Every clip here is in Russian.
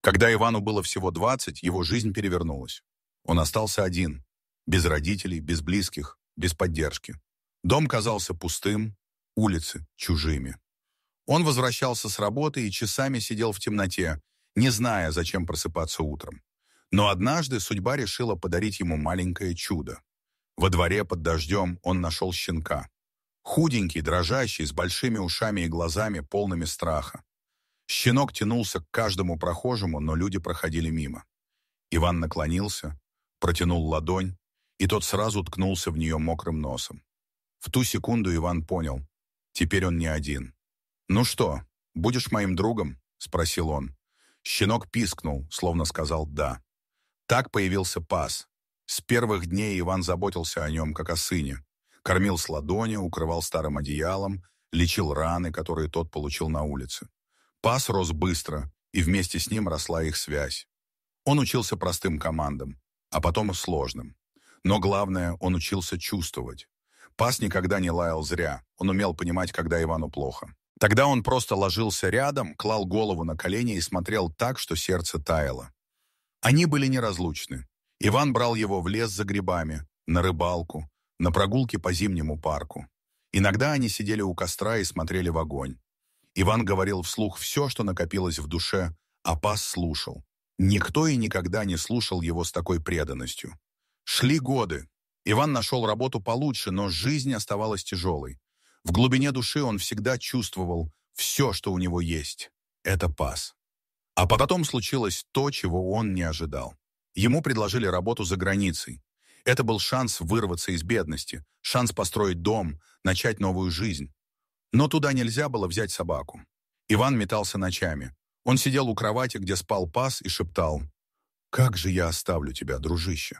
Когда Ивану было всего 20, его жизнь перевернулась. Он остался один, без родителей, без близких, без поддержки. Дом казался пустым, улицы чужими. Он возвращался с работы и часами сидел в темноте, не зная, зачем просыпаться утром. Но однажды судьба решила подарить ему маленькое чудо. Во дворе под дождем он нашел щенка. Худенький, дрожащий, с большими ушами и глазами, полными страха. Щенок тянулся к каждому прохожему, но люди проходили мимо. Иван наклонился, протянул ладонь, и тот сразу ткнулся в нее мокрым носом. В ту секунду Иван понял, теперь он не один. «Ну что, будешь моим другом?» — спросил он. Щенок пискнул, словно сказал «да». Так появился Пас. С первых дней Иван заботился о нем, как о сыне. Кормил с ладони, укрывал старым одеялом, лечил раны, которые тот получил на улице. Пас рос быстро, и вместе с ним росла их связь. Он учился простым командам, а потом и сложным. Но главное, он учился чувствовать. Пас никогда не лаял зря, он умел понимать, когда Ивану плохо. Тогда он просто ложился рядом, клал голову на колени и смотрел так, что сердце таяло. Они были неразлучны. Иван брал его в лес за грибами, на рыбалку, на прогулки по зимнему парку. Иногда они сидели у костра и смотрели в огонь. Иван говорил вслух все, что накопилось в душе, а Пас слушал. Никто и никогда не слушал его с такой преданностью. Шли годы. Иван нашел работу получше, но жизнь оставалась тяжелой. В глубине души он всегда чувствовал все, что у него есть. Это Пас. А потом случилось то, чего он не ожидал. Ему предложили работу за границей. Это был шанс вырваться из бедности, шанс построить дом, начать новую жизнь. Но туда нельзя было взять собаку. Иван метался ночами. Он сидел у кровати, где спал Пас, и шептал: «Как же я оставлю тебя, дружище?»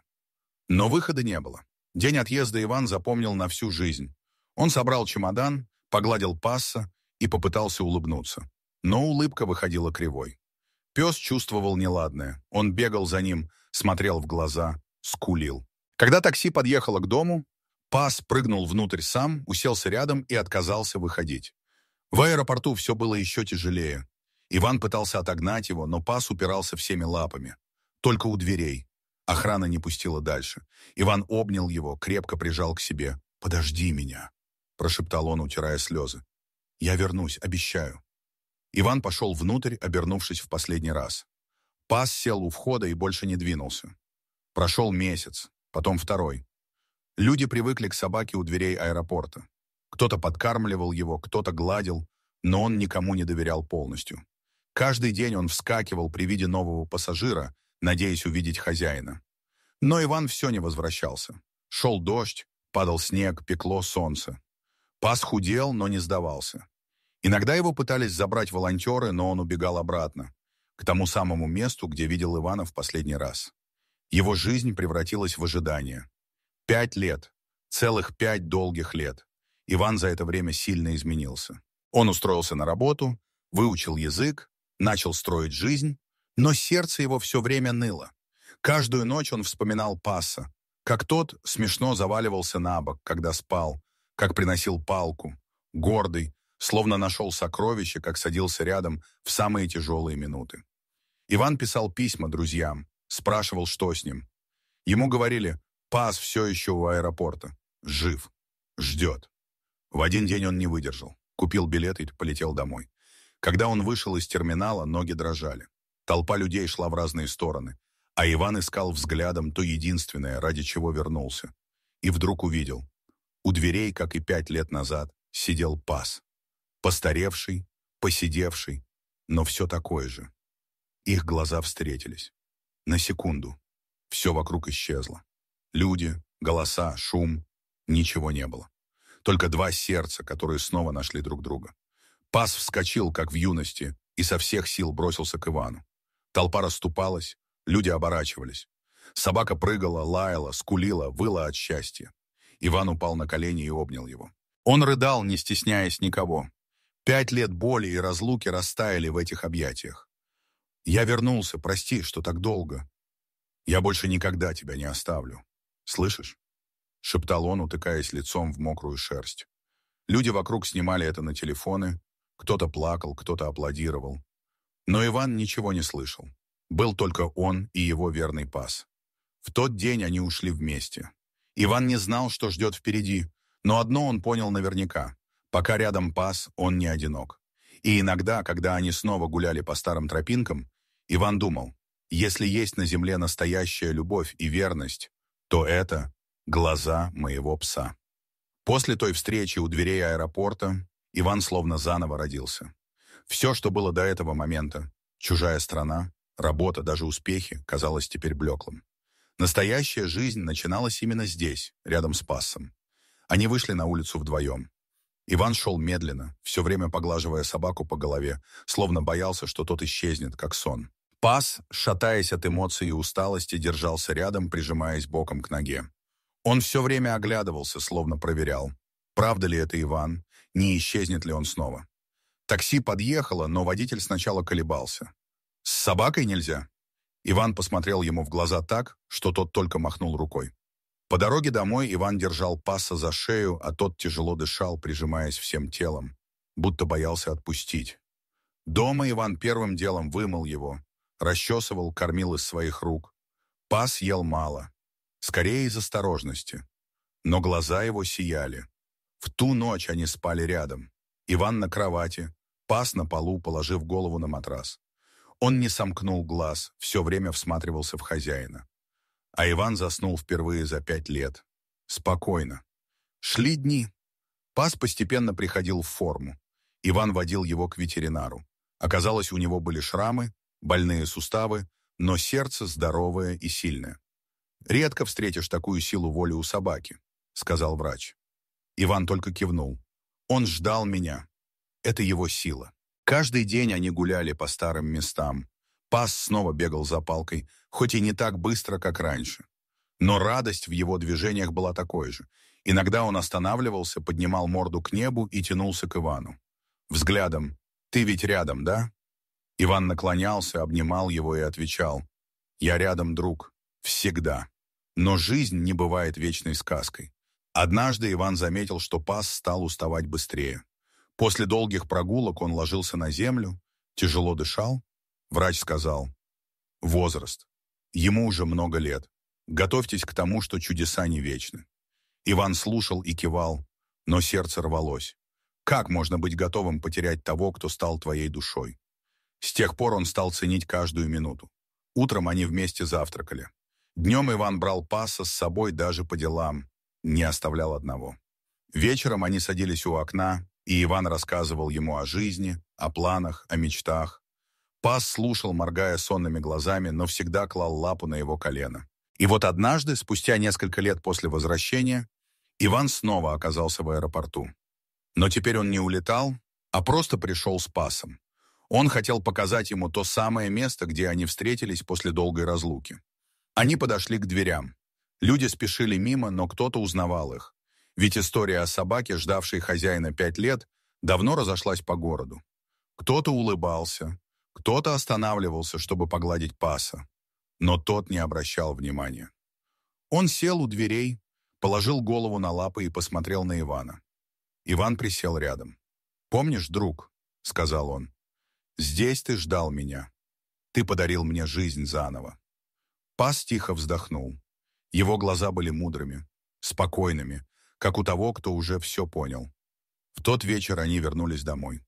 Но выхода не было. День отъезда Иван запомнил на всю жизнь. Он собрал чемодан, погладил Пасса и попытался улыбнуться. Но улыбка выходила кривой. Пес чувствовал неладное. Он бегал за ним, смотрел в глаза, скулил. Когда такси подъехало к дому, Пас прыгнул внутрь сам, уселся рядом и отказался выходить. В аэропорту все было еще тяжелее. Иван пытался отогнать его, но Пас упирался всеми лапами. Только у дверей. Охрана не пустила дальше. Иван обнял его, крепко прижал к себе. «Подожди меня», — прошептал он, утирая слезы. «Я вернусь, обещаю». Иван пошел внутрь, обернувшись в последний раз. Пас сел у входа и больше не двинулся. Прошел месяц, потом второй. Люди привыкли к собаке у дверей аэропорта. Кто-то подкармливал его, кто-то гладил, но он никому не доверял полностью. Каждый день он вскакивал при виде нового пассажира, надеясь увидеть хозяина. Но Иван все не возвращался. Шел дождь, падал снег, пекло солнце. Пас худел, но не сдавался. Иногда его пытались забрать волонтеры, но он убегал обратно, к тому самому месту, где видел Ивана в последний раз. Его жизнь превратилась в ожидание. 5 лет, целых 5 долгих лет. Иван за это время сильно изменился. Он устроился на работу, выучил язык, начал строить жизнь, но сердце его все время ныло. Каждую ночь он вспоминал Пасса, как тот смешно заваливался на бок, когда спал, как приносил палку, гордый, словно нашел сокровище, как садился рядом в самые тяжелые минуты. Иван писал письма друзьям, спрашивал, что с ним. Ему говорили: «Пас все еще у аэропорта, жив, ждет». В один день он не выдержал, купил билет и полетел домой. Когда он вышел из терминала, ноги дрожали. Толпа людей шла в разные стороны, а Иван искал взглядом то единственное, ради чего вернулся. И вдруг увидел. У дверей, как и 5 лет назад, сидел Пас. Постаревший, поседевший, но все такой же. Их глаза встретились. На секунду. Все вокруг исчезло. Люди, голоса, шум. Ничего не было. Только 2 сердца, которые снова нашли друг друга. Пас вскочил, как в юности, и со всех сил бросился к Ивану. Толпа расступалась, люди оборачивались. Собака прыгала, лаяла, скулила, выла от счастья. Иван упал на колени и обнял его. Он рыдал, не стесняясь никого. 5 лет боли и разлуки растаяли в этих объятиях. «Я вернулся, прости, что так долго. Я больше никогда тебя не оставлю. Слышишь?» — шептал он, утыкаясь лицом в мокрую шерсть. Люди вокруг снимали это на телефоны. Кто-то плакал, кто-то аплодировал. Но Иван ничего не слышал. Был только он и его верный пас. В тот день они ушли вместе. Иван не знал, что ждет впереди, но одно он понял наверняка. Пока рядом пас, он не одинок. И иногда, когда они снова гуляли по старым тропинкам, Иван думал, если есть на земле настоящая любовь и верность, то это глаза моего пса. После той встречи у дверей аэропорта Иван словно заново родился. Все, что было до этого момента, чужая страна, работа, даже успехи, казалось теперь блеклым. Настоящая жизнь начиналась именно здесь, рядом с пасом. Они вышли на улицу вдвоем. Иван шел медленно, все время поглаживая собаку по голове, словно боялся, что тот исчезнет, как сон. Пас, шатаясь от эмоций и усталости, держался рядом, прижимаясь боком к ноге. Он все время оглядывался, словно проверял, правда ли это Иван, не исчезнет ли он снова. Такси подъехало, но водитель сначала колебался. «С собакой нельзя?» Иван посмотрел ему в глаза так, что тот только махнул рукой. По дороге домой Иван держал паса за шею, а тот тяжело дышал, прижимаясь всем телом, будто боялся отпустить. Дома Иван первым делом вымыл его, расчесывал, кормил из своих рук. Пас ел мало, скорее из осторожности, но глаза его сияли. В ту ночь они спали рядом. Иван на кровати, пас на полу, положив голову на матрас. Он не сомкнул глаз, все время всматривался в хозяина. А Иван заснул впервые за 5 лет. Спокойно. Шли дни. Пас постепенно приходил в форму. Иван водил его к ветеринару. Оказалось, у него были шрамы, больные суставы, но сердце здоровое и сильное. «Редко встретишь такую силу воли у собаки», — сказал врач. Иван только кивнул. Он ждал меня. Это его сила. Каждый день они гуляли по старым местам. Пас снова бегал за палкой, хоть и не так быстро, как раньше. Но радость в его движениях была такой же. Иногда он останавливался, поднимал морду к небу и тянулся к Ивану. Взглядом: «Ты ведь рядом, да?» Иван наклонялся, обнимал его и отвечал: «Я рядом, друг. Всегда». Но жизнь не бывает вечной сказкой. Однажды Иван заметил, что пас стал уставать быстрее. После долгих прогулок он ложился на землю, тяжело дышал. Врач сказал: «Возраст. Ему уже много лет. Готовьтесь к тому, что чудеса не вечны». Иван слушал и кивал, но сердце рвалось. Как можно быть готовым потерять того, кто стал твоей душой? С тех пор он стал ценить каждую минуту. Утром они вместе завтракали. Днем Иван брал паса с собой даже по делам, не оставлял одного. Вечером они садились у окна, и Иван рассказывал ему о жизни, о планах, о мечтах. Пас слушал, моргая сонными глазами, но всегда клал лапу на его колено. И вот однажды, спустя несколько лет после возвращения, Иван снова оказался в аэропорту. Но теперь он не улетал, а просто пришел с пасом. Он хотел показать ему то самое место, где они встретились после долгой разлуки. Они подошли к дверям. Люди спешили мимо, но кто-то узнавал их. Ведь история о собаке, ждавшей хозяина 5 лет, давно разошлась по городу. Кто-то улыбался, кто-то останавливался, чтобы погладить паса. Но тот не обращал внимания. Он сел у дверей, положил голову на лапы и посмотрел на Ивана. Иван присел рядом. «Помнишь, друг?» — сказал он. «Здесь ты ждал меня. Ты подарил мне жизнь заново». Пас тихо вздохнул. Его глаза были мудрыми, спокойными, как у того, кто уже все понял. В тот вечер они вернулись домой.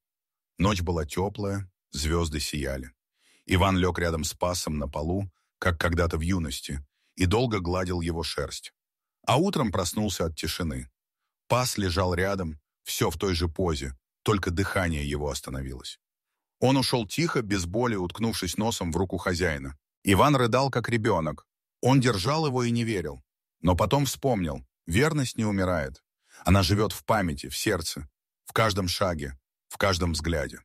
Ночь была теплая, звезды сияли. Иван лег рядом с пасом на полу, как когда-то в юности, и долго гладил его шерсть. А утром проснулся от тишины. Пас лежал рядом, все в той же позе, только дыхание его остановилось. Он ушел тихо, без боли, уткнувшись носом в руку хозяина. Иван рыдал, как ребенок. Он держал его и не верил. Но потом вспомнил: верность не умирает. Она живет в памяти, в сердце, в каждом шаге, в каждом взгляде.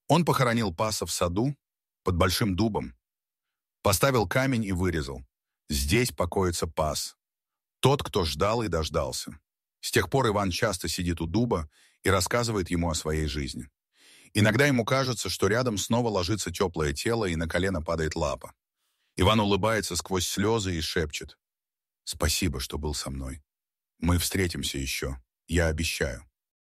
Он похоронил паса в саду, под большим дубом. Поставил камень и вырезал: здесь покоится пас. Тот, кто ждал и дождался. С тех пор Иван часто сидит у дуба и рассказывает ему о своей жизни. Иногда ему кажется, что рядом снова ложится теплое тело и на колено падает лапа. Иван улыбается сквозь слезы и шепчет: «Спасибо, что был со мной. Мы встретимся еще, я обещаю».